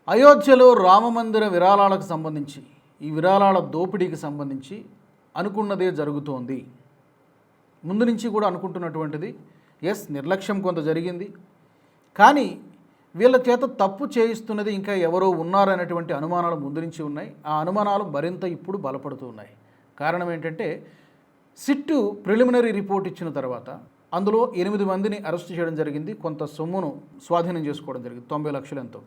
అయోధ్యలో రామమందిర విరాళాలకు సంబంధించి ఈ విరాళాల దోపిడీకి సంబంధించి అనుకున్నదే జరుగుతోంది. ముందు నుంచి కూడా అనుకుంటున్నటువంటిది. నిర్లక్ష్యం కొంత జరిగింది, కానీ వీళ్ళ చేత తప్పు చేయిస్తున్నది ఇంకా ఎవరో ఉన్నారనేటువంటి అనుమానాలు ముందు నుంచి ఉన్నాయి. ఆ అనుమానాలు మరింత ఇప్పుడు బలపడుతూ ఉన్నాయి. కారణం ఏంటంటే సిట్టు ప్రిలిమినరీ రిపోర్ట్ ఇచ్చిన తర్వాత అందులో 8 మందిని అరెస్ట్ చేయడం జరిగింది. కొంత సొమ్మును స్వాధీనం చేసుకోవడం జరిగింది, 90 లక్షలు ఎంతో.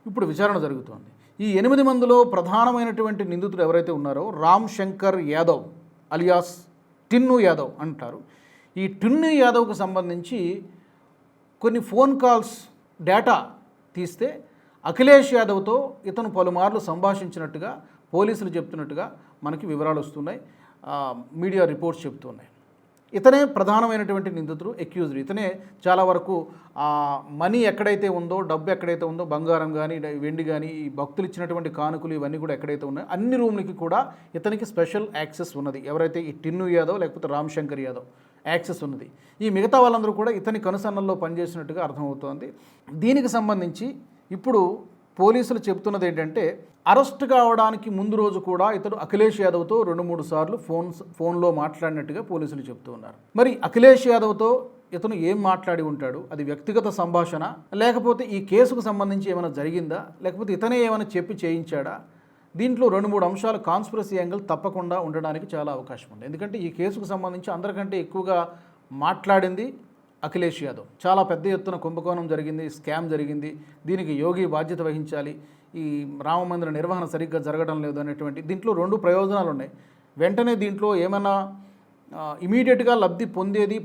ఇప్పుడు విచారణ జరుగుతోంది. ఈ 8 మందిలో ప్రధానమైనటువంటి నిందితుడు ఎవరైతే ఉన్నారో రామ్ శంకర్ యాదవ్ అలియాస్ టిన్ను యాదవ్ అంటారు. ఈ టిన్ను యాదవ్కు సంబంధించి కొన్ని ఫోన్ కాల్స్ డేటా తీస్తే అఖిలేష్ యాదవ్తో ఇతను పలుమార్లు సంభాషించినట్టుగా పోలీసులు చెప్తున్నట్టుగా మనకి వివరాలు వస్తున్నాయి, మీడియా రిపోర్ట్స్ చెప్తున్నాయి. ఇతనే ప్రధానమైనటువంటి నిందితుడు, అక్యూజ్డ్. ఇతనే చాలా వరకు మనీ ఎక్కడైతే ఉందో, డబ్బు ఎక్కడైతే ఉందో, బంగారం కానీ వెండి కానీ, ఈ భక్తులు ఇచ్చినటువంటి కానుకలు ఇవన్నీ కూడా ఎక్కడైతే ఉన్నాయో అన్ని రూమ్లకి కూడా ఇతనికి స్పెషల్ యాక్సెస్ ఉన్నది. ఎవరైతే ఈ టిన్ను యాదవ్ లేకపోతే రామ్ శంకర్ యాదవ్ యాక్సెస్ ఉన్నది. ఈ మిగతా వాళ్ళందరూ కూడా ఇతని కనుసన్నల్లో పనిచేసినట్టుగా అర్థమవుతోంది. దీనికి సంబంధించి ఇప్పుడు పోలీసులు చెబుతున్నది ఏంటంటే అరెస్ట్ కావడానికి ముందు రోజు కూడా ఇతడు అఖిలేష్ యాదవ్తో 2-3 సార్లు ఫోన్లో మాట్లాడినట్టుగా పోలీసులు చెప్తూ ఉన్నారు. మరి అఖిలేష్ యాదవ్తో ఇతను ఏం మాట్లాడి ఉంటాడు? అది వ్యక్తిగత సంభాషణ, లేకపోతే ఈ కేసుకు సంబంధించి ఏమైనా జరిగిందా, లేకపోతే ఇతనే ఏమైనా చెప్పి చేయించాడా? దీంట్లో 2-3 అంశాలు కాన్స్పిరసీ యాంగిల్ తప్పకుండా ఉండడానికి చాలా అవకాశం ఉంది. ఎందుకంటే ఈ కేసుకు సంబంధించి అందరికంటే ఎక్కువగా మాట్లాడింది అఖిలేష్ యాదవ్. చాలా పెద్ద ఎత్తున కుంభకోణం జరిగింది, స్కామ్ జరిగింది, దీనికి యోగి బాధ్యత వహించాలి, ఈ రామమందిర నిర్వహణ సరిగ్గా జరగడం లేదు అనేటువంటి దీంట్లో 2 ప్రయోజనాలు ఉన్నాయి. వెంటనే దీంట్లో ఏమైనా ఇమీడియట్గా లబ్ధి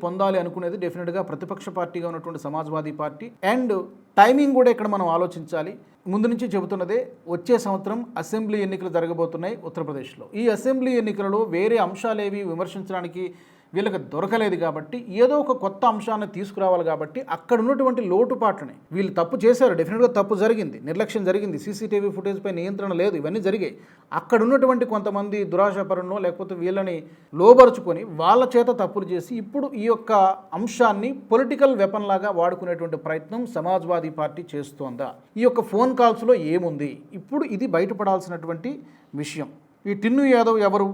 పొందాలి అనుకునేది డెఫినెట్గా ప్రతిపక్ష పార్టీగా ఉన్నటువంటి సమాజ్వాదీ పార్టీ. అండ్ టైమింగ్ కూడా ఇక్కడ మనం ఆలోచించాలి. ముందు నుంచి చెబుతున్నదే వచ్చే సంవత్సరం అసెంబ్లీ ఎన్నికలు జరగబోతున్నాయి ఉత్తరప్రదేశ్లో. ఈ అసెంబ్లీ ఎన్నికలలో వేరే అంశాలేవి విమర్శించడానికి వీళ్ళకి దొరకలేదు కాబట్టి ఏదో ఒక కొత్త అంశాన్ని తీసుకురావాలి కాబట్టి అక్కడ ఉన్నటువంటి లోటుపాట్లని వీళ్ళు తప్పు చేశారు, డెఫినెట్గా తప్పు జరిగింది, నిర్లక్ష్యం జరిగింది, సీసీటీవీ ఫుటేజ్పై నియంత్రణ లేదు, ఇవన్నీ జరిగాయి. అక్కడ ఉన్నటువంటి కొంతమంది దురాశపరులను లేకపోతే వీళ్ళని లోబరుచుకొని వాళ్ళ చేత తప్పులు చేసి ఇప్పుడు ఈ యొక్క అంశాన్ని పొలిటికల్ వెపన్ లాగా వాడుకునేటువంటి ప్రయత్నం సమాజ్వాదీ పార్టీ చేస్తోందా? ఈ యొక్క ఫోన్ కాల్స్లో ఏముంది? ఇప్పుడు ఇది బయటపడాల్సినటువంటి విషయం. ఈ టిన్ను యాదవ్ ఎవరు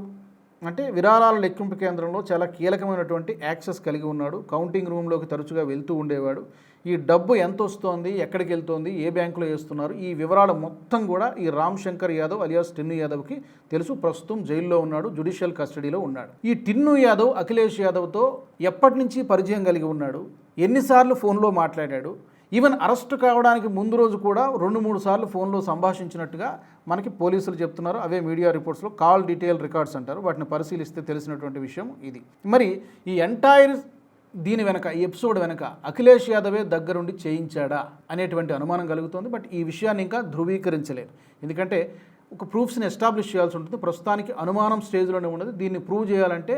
అంటే విరాళాల లెక్కింపు కేంద్రంలో చాలా కీలకమైనటువంటి యాక్సెస్ కలిగి ఉన్నాడు. కౌంటింగ్ రూమ్లోకి తరచుగా వెళ్తూ ఉండేవాడు. ఈ డబ్బు ఎంత వస్తోంది, ఎక్కడికి వెళ్తోంది, ఏ బ్యాంకులో వేస్తున్నారు, ఈ వివరాలు మొత్తం కూడా ఈ రామ్ శంకర్ యాదవ్ అలియాస్ టిన్ను యాదవ్కి తెలుసు. ప్రస్తుతం జైల్లో ఉన్నాడు, జ్యుడిషియల్ కస్టడీలో ఉన్నాడు. ఈ టిన్ను యాదవ్ అఖిలేష్ యాదవ్తో ఎప్పటి నుంచి పరిచయం కలిగి ఉన్నాడు, ఎన్నిసార్లు ఫోన్లో మాట్లాడాడు, ఈవెన్ అరెస్ట్ కావడానికి ముందు రోజు కూడా 2-3 సార్లు ఫోన్లో సంభాషించినట్టుగా మనకి పోలీసులు చెప్తున్నారు. అవే మీడియా రిపోర్ట్స్లో కాల్ డీటెయిల్ రికార్డ్స్ అంటారు. వాటిని పరిశీలిస్తే తెలిసినటువంటి విషయం ఇది. మరి ఈ ఎంటైర్ దీని వెనక, ఈ ఎపిసోడ్ వెనక అఖిలేష్ యాదవే దగ్గరుండి చేయించాడా అనేటువంటి అనుమానం కలుగుతుంది. బట్ ఈ విషయాన్ని ఇంకా ధృవీకరించలేదు. ఎందుకంటే ఒక ప్రూఫ్స్ని ఎస్టాబ్లిష్ చేయాల్సి ఉంటుంది. ప్రస్తుతానికి అనుమానం స్టేజ్లోనే ఉన్నది. దీన్ని ప్రూవ్ చేయాలంటే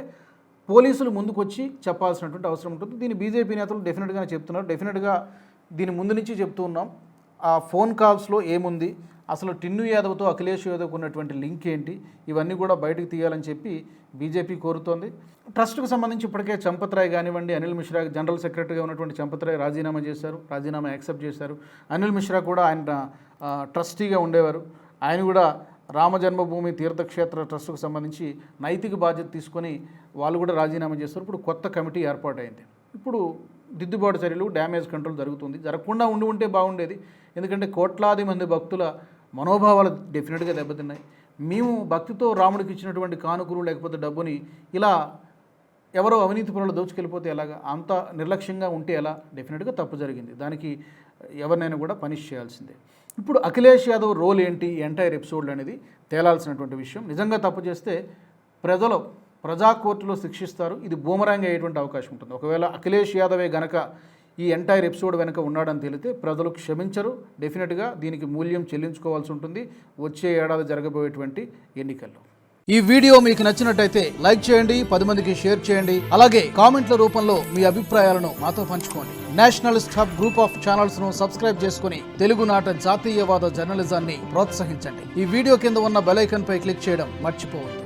పోలీసులు ముందుకొచ్చి చెప్పాల్సినటువంటి అవసరం ఉంటుంది. దీన్ని బీజేపీ నేతలు డెఫినెట్గానే చెప్తున్నారు. డెఫినెట్గా దీని ముందు నుంచి చెప్తూ ఉన్నాం. ఆ ఫోన్ కాల్స్లో ఏముంది, అసలు టిన్ను యాదవ్తో అఖిలేష్ యాదవ్కు ఉన్నటువంటి లింక్ ఏంటి, ఇవన్నీ కూడా బయటకు తీయాలని చెప్పి బీజేపీ కోరుతోంది. ట్రస్ట్కు సంబంధించి ఇప్పటికే చంపత్ రాయ్ కానివ్వండి, అనిల్ మిశ్రా జనరల్ సెక్రటరీగా ఉన్నటువంటి చంపత్ రాయ్ రాజీనామా చేశారు, రాజీనామా యాక్సెప్ట్ చేశారు. అనిల్ మిశ్రా కూడా ఆయన ట్రస్టీగా ఉండేవారు. ఆయన కూడా రామజన్మభూమి తీర్థక్షేత్ర ట్రస్టుకు సంబంధించి నైతిక బాధ్యత తీసుకొని వాళ్ళు కూడా రాజీనామా చేస్తారు. ఇప్పుడు కొత్త కమిటీ ఏర్పాటైంది. ఇప్పుడు దిద్దుబాటు చర్యలు, డ్యామేజ్ కంట్రోల్ జరుగుతుంది. జరగకుండా ఉంటే బాగుండేది. ఎందుకంటే కోట్లాది మంది భక్తుల మనోభావాలు డెఫినెట్గా దెబ్బతిన్నాయి. మేము భక్తితో రాముడికి ఇచ్చినటువంటి కానుకలు లేకపోతే డబ్బుని ఇలా ఎవరో అవినీతి పనులు దోచుకెళ్ళిపోతే ఎలాగా, అంత నిర్లక్ష్యంగా ఉంటే ఎలా? డెఫినెట్గా తప్పు జరిగింది. దానికి ఎవరినైనా కూడా పనిష్ చేయాల్సిందే. ఇప్పుడు అఖిలేష్ యాదవ్ రోల్ ఏంటి ఎంటైర్ ఎపిసోడ్లు అనేది తేలాల్సినటువంటి విషయం. నిజంగా తప్పు చేస్తే ప్రజా కోర్టులో శిక్షిస్తారు. ఇది బూమరాంగ్ అయ్యేటువంటి అవకాశం ఉంటుంది. ఒకవేళ అఖిలేష్ యాదవే గనక ఈ ఎంటైర్ ఎపిసోడ్ వెనక ఉన్నాడని తేలితే ప్రజలు క్షమించరు. డెఫినెట్గా దీనికి మూల్యం చెల్లించుకోవాల్సి ఉంటుంది వచ్చే ఏడాది జరగబోయేటువంటి ఎన్నికల్లో. ఈ వీడియో మీకు నచ్చినట్టయితే లైక్ చేయండి, 10 మందికి షేర్ చేయండి. అలాగే కామెంట్ల రూపంలో మీ అభిప్రాయాలను మాతో పంచుకోండి. Nationalist hub group of channels ను సబ్స్క్రైబ్ చేసుకుని తెలుగునాట జాతీయవాద జర్నలిజాన్ని ప్రోత్సహించండి. ఈ వీడియో కింద ఉన్న బెల్ ఐకాన్ పై క్లిక్ చేయడం మర్చిపోవద్దు.